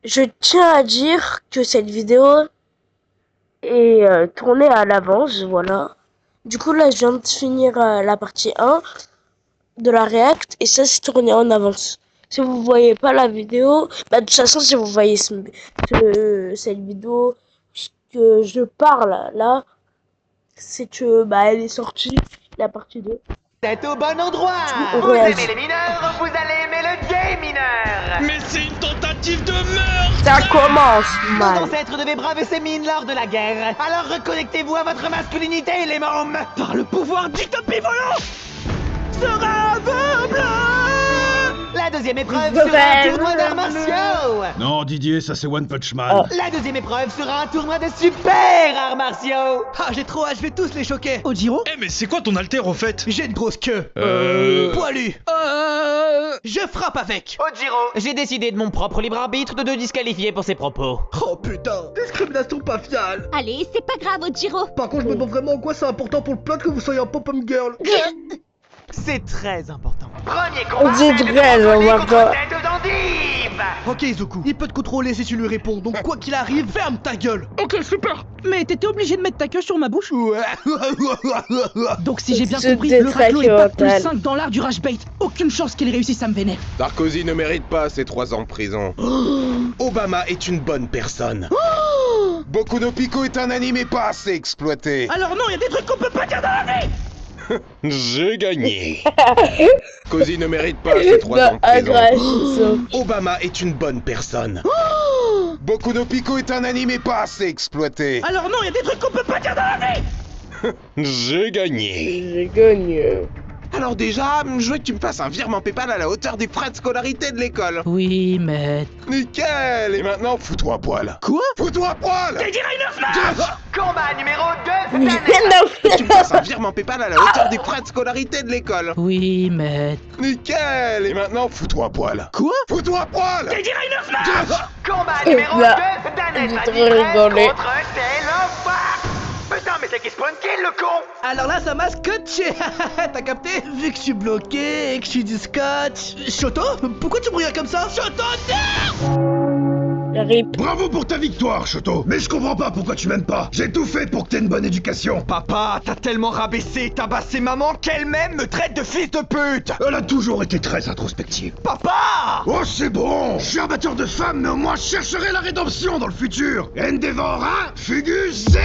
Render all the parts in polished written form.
Je tiens à dire que cette vidéo est tournée à l'avance, voilà. Du coup, là, je viens de finir la partie 1 de la React et ça, c'est tourné en avance. Si vous voyez pas la vidéo, bah, de toute façon, si vous voyez cette vidéo que je parle là, c'est que bah, elle est sortie, la partie 2. C'est au bon endroit. Vous aimez les mineurs, vous allez aimer le gay mineur. Mais c'est une tentative de meurtre. Ça commence Nos mal. ancêtres devaient braver ces mines lors de la guerre. Alors reconnectez-vous à votre masculinité, les mômes. Par le pouvoir du tapis volant sera aveugle. La deuxième épreuve sera un tournoi d'arts martiaux. Non, Didier, ça c'est One Punch Man. La deuxième épreuve sera un tournoi de super arts martiaux. Ah, j'ai trop hâte, je vais tous les choquer. Ojiro, Eh mais c'est quoi ton alter au fait? j'ai une grosse queue. Poilu. Je frappe avec. Ojiro, j'ai décidé de mon propre libre arbitre de te disqualifier pour ces propos. Oh putain, discrimination faciale. Allez, c'est pas grave, Ojiro. Par contre, je me demande vraiment en quoi c'est important pour le plot que vous soyez un pop-up girl. C'est très important. Premier On combat, dit tête de très brocoli important. contre tête d'endive. Ok, Izuku, il peut te contrôler si tu lui réponds, donc quoi qu'il arrive, ferme ta gueule. Ok, super. Mais t'étais obligé de mettre ta queue sur ma bouche. Ouais. Donc si j'ai bien C'est compris, des le raclo est pas plus mental. 5 dans l'art du rage bait. Aucune chance qu'il réussisse à me vénérer. Sarkozy ne mérite pas ses 3 ans de prison. Obama est une bonne personne. Boku no Pico est un animé pas assez exploité. Alors non, il y a des trucs qu'on peut pas dire dans la vie. J'ai gagné. Sarkozy ne mérite pas ses 3 ans de prison. Agressif. Obama est une bonne personne. Boku no Pico est un animé pas assez exploité. Alors non, il y a des trucs qu'on peut pas dire dans la vie. J'ai gagné. J'ai gagné. Alors déjà, je veux que tu me fasses un virement PayPal à la hauteur des frais de scolarité de l'école. Oui, maître. Nickel. Et maintenant, fous-toi à poil. Quoi? Fous-toi à poil. Combat numéro 2, Il Stanley. vient d'en Tu me fasses un virement PayPal à la hauteur des frais de scolarité de l'école. Oui, maître. Nickel. Et maintenant, fous-toi à poil. Quoi? Fous-toi à poil. Combat numéro 2, Là, Danette j'ai va trop dire rigolé. contre Télophard. Putain, mais c'est qui spawn kill, le con. Alors là, ça m'a scotché. T'as capté? Vu que je suis bloqué et que je suis du scotch. Shoto, pourquoi tu me regardes comme ça? Shoto, RIP. Bravo pour ta victoire, Shoto. Mais je comprends pas pourquoi tu m'aimes pas. J'ai tout fait pour que t'aies une bonne éducation. Papa, t'as tellement rabaissé et tabassé maman qu'elle-même me traite de fils de pute. Elle a toujours été très introspective. Papa. Oh, c'est bon. Je suis un batteur de femmes, mais au moins je chercherai la rédemption dans le futur. Endeavor 1, Fugus 0.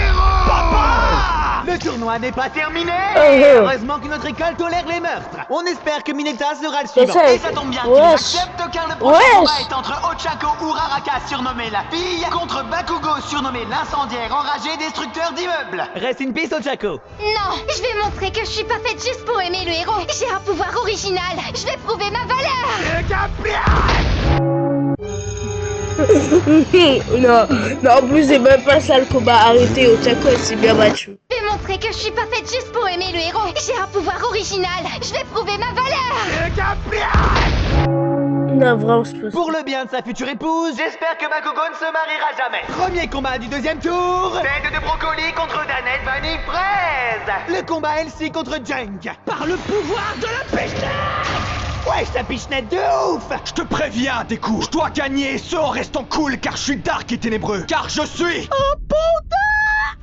Le tournoi n'est pas terminé. Oh. Heureusement que notre école tolère les meurtres. On espère que Mineta sera le C'est suivant. ça. Et ça tombe bien qu'il Wesh. accepte car le prochain Wesh. combat est entre Ochako Uraraka surnommé la fille contre Bakugo surnommé l'incendiaire enragé destructeur d'immeubles. Reste in peace Ochako. Non, je vais montrer que je suis pas faite juste pour aimer le héros. J'ai un pouvoir original. Je vais prouver ma valeur. Non, non, en plus, c'est même pas ça le combat. Arrêtez, Ochako, elle s'est bien battue. Je vais montrer que je suis pas faite juste pour aimer le héros. J'ai un pouvoir original. Je vais prouver ma valeur. Non, vraiment, c'est pas ça. Pour le bien de sa future épouse, j'espère que Bakugo ne se mariera jamais. Premier combat du deuxième tour. Tête de brocoli contre Danette Vanille Fraise. Le combat Elsie contre Junk. Par le pouvoir de la pichenette. Ouais, je pichenette de ouf. Je te préviens, des coups. Je dois gagner, ce en restant cool, car je suis dark et ténébreux. Car je suis... Un panthère.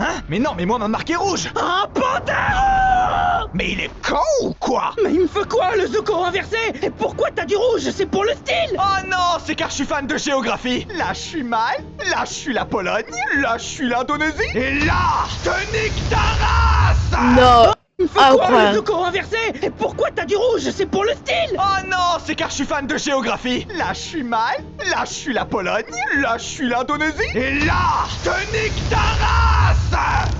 Hein? Mais non, mais moi, ma marque est rouge. Un panthère. Mais il est con ou quoi? Mais il me fait quoi, le Zuko renversé? Et pourquoi t'as du rouge? C'est pour le style. Oh non, c'est car je suis fan de géographie. Là, je suis Malte, là, je suis la Pologne, là, je suis l'Indonésie, et là, je te nique ta race. Non. Il me fait quoi, le Incroyable. Zuko renversé? Et pourquoi t'as du rouge? C'est pour le style. Oh non, c'est car je suis fan de géographie. Là, je suis Malte, là, je suis la Pologne, là, je suis l'Indonésie, et là, je te nique ta race.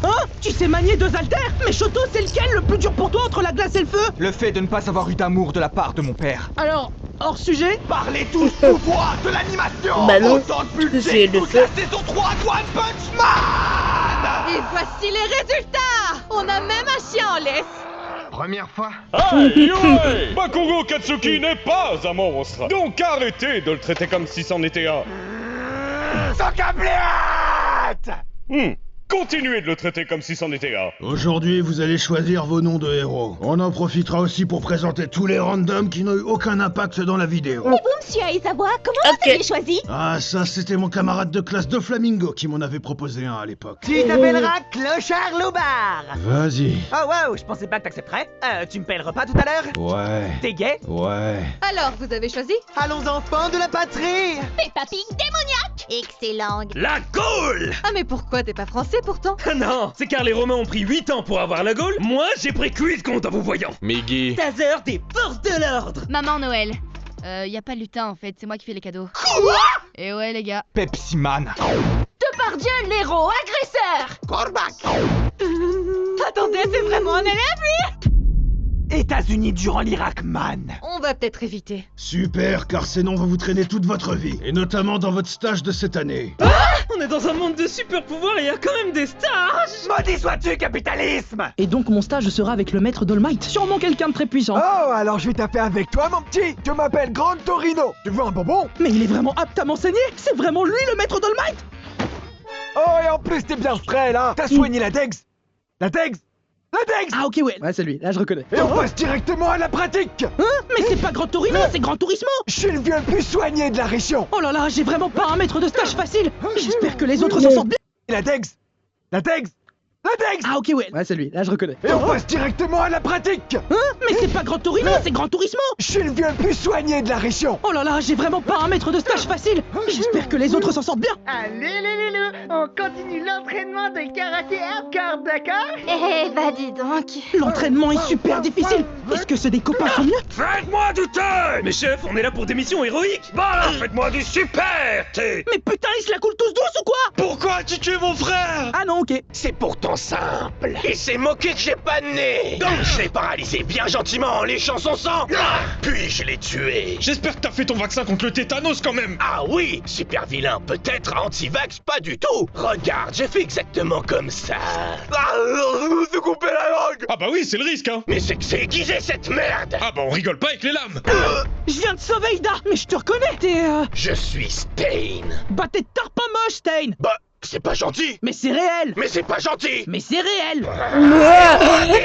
Hein? Tu sais manier 2 haltères? Mais Shoto, c'est lequel le plus dur pour toi entre la glace et le feu? Le fait de ne pas avoir eu d'amour de la part de mon père. Alors, hors sujet? Parlez tous pouvoir de l'animation. Bah non, Autant de c'est budget le toute feu. la saison 3 de One Punch Man. Et voici les résultats. On a même un chien en laisse. Première fois. Aïe ouais Bakugo Katsuki n'est pas un monstre, donc arrêtez de le traiter comme si c'en était un. Sans câblette. continuez de le traiter comme si c'en était un. Aujourd'hui, vous allez choisir vos noms de héros. On en profitera aussi pour présenter tous les randoms qui n'ont eu aucun impact dans la vidéo. Et vous, monsieur Aizawa, comment vous avez choisi? Ah, ça, c'était mon camarade de classe de Flamingo qui m'en avait proposé un à l'époque. Tu t'appelleras Clochard Loubard. Vas-y. Oh wow, je pensais pas que t'accepterais. Tu me paieras le repas tout à l'heure? Ouais. T'es gay? Ouais. Alors, vous avez choisi? Allons enfants de la patrie. Peppa Pig démoniaque. Excellent. La Gaule! Ah mais pourquoi t'es pas français pourtant? Non, c'est car les Romains ont pris 8 ans pour avoir la Gaule. Moi, j'ai pris 8 comptes en vous voyant. Miggy. Taser des forces de l'ordre. Maman Noël. Y a pas de lutin en fait, c'est moi qui fais les cadeaux. Quoi? Et ouais les gars. Pepsi Man. Depardieu, l'héros agresseur. Corbac. Attendez, c'est vraiment un élève lui? États-Unis durant l'Irak, man. On va peut-être éviter. Super, car ces noms vont vous traîner toute votre vie. Et notamment dans votre stage de cette année. On est dans un monde de super pouvoirs et y a quand même des stars. Maudit sois-tu, capitalisme. Et donc mon stage sera avec le maître Dolmite, sûrement quelqu'un de très puissant. Oh, alors je vais taper avec toi, mon petit. Je m'appelle Grand Torino. Tu veux un bonbon? Mais il est vraiment apte à m'enseigner. C'est vraiment lui le maître Dolmite. Oh, et en plus, t'es bien frais, là. T'as soigné la Dex. La Dex. La Dex. Ah ok ouais, c'est lui, là je reconnais. Et on passe directement à la pratique. Hein? Mais c'est pas Grand Torino, c'est Grand Turismo. Je suis le vieux le plus soigné de la région. Oh là là, j'ai vraiment pas un maître de stage facile. J'espère que les autres s'en sortent bien. La Dex. La Dex. La Dex. Ah ok ouais, c'est lui, là je reconnais. Et on passe directement à la pratique. Hein? Mais c'est pas Grand Torino, c'est Grand Turismo. Je suis le vieux le plus soigné de la région. Oh là là, j'ai vraiment pas un maître de stage facile. J'espère que les autres s'en sortent bien. Allez, on continue l'entraînement de karaté hardcore, d'accord? Eh bah dis donc. L'entraînement est super difficile. Est-ce que c'est des copains sont mieux? Faites-moi du thé. Mais chef, on est là pour des missions héroïques. Bon alors, faites-moi du super thé. Mais putain, ils se la coulent tous douce ou quoi? Pourquoi as-tu tué mon frère? Ah non, ok. C'est pourtant simple. Il s'est moqué que j'ai pas de nez. Donc je l'ai paralysé bien gentiment en léchant son sang. Puis je l'ai tué. J'espère que t'as fait ton vaccin contre le tétanos quand même. Ah oui, super vilain peut-être, anti-vax pas du tout. Regarde, j'ai fait exactement comme ça. Ah, je me suis coupé la langue. Ah bah oui, c'est le risque hein. Mais c'est que c'est aiguisé cette merde. Ah bah on rigole pas avec les lames. Je viens de sauver Ida, mais je te reconnais, t'es Je suis Stain. Bah t'es tarpin moche, Stain. Bah, c'est pas gentil. Mais c'est réel. Mais c'est pas gentil. Mais c'est réel.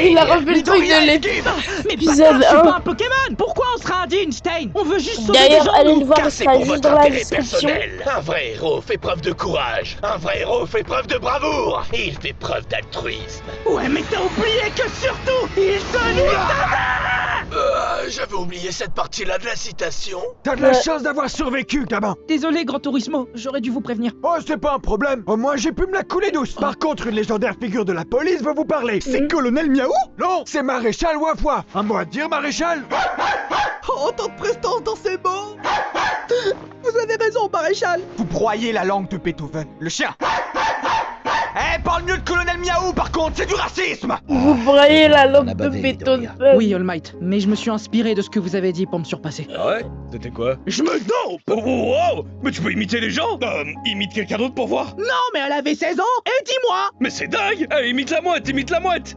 Il a refait le truc de l'épisode. Mais bâtard, je suis pas un Pokémon. Pourquoi on sera indigne, Stain? On veut juste sauver des D'ailleurs, gens. allez le voir, Car ça c'est sera pour juste votre dans la intérêt description. personnel. Un vrai héros fait preuve de courage. Un vrai héros fait preuve de bravoure. Et il fait preuve d'altruisme. Ouais, mais t'as oublié que surtout, il te nique ta mère. J'avais oublié cette partie-là de la citation. T'as de la chance d'avoir survécu, gamin. Désolé, Grand Turismo, j'aurais dû vous prévenir. Oh, c'est pas un problème. Au moins, j'ai pu me la couler douce. Par contre, une légendaire figure de la police veut vous parler. C'est Colonel Miaou? Non, c'est Maréchal Waf Waf. Un mot à dire, Maréchal? Oh, tant de prestance dans ces mots. Vous avez raison, Maréchal. Vous broyez la langue de Beethoven, le chien. Eh, parle mieux de Colonel Miaou, par contre, c'est du racisme. Vous broyez la langue de Beethoven. Oui, All Might, mais je me suis inspiré de ce que vous avez dit pour me surpasser. Ah ouais? C'était quoi? Je me... Non! Oh, mais tu peux imiter les gens? Imite quelqu'un d'autre pour voir. Non, mais elle avait 16 ans, et dis-moi. Mais c'est dingue! Imite la mouette, imite la mouette!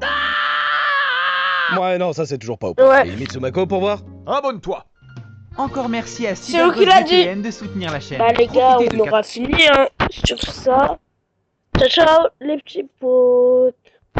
Ouais, non, ça c'est toujours pas au Ouais. Imite Sumako pour voir. Abonne-toi. Encore merci à C'est eux qui l'a dit. de soutenir la chaîne. Bah les gars, Profitez on de aura fini hein, sur ça. Ciao ciao les petits potes.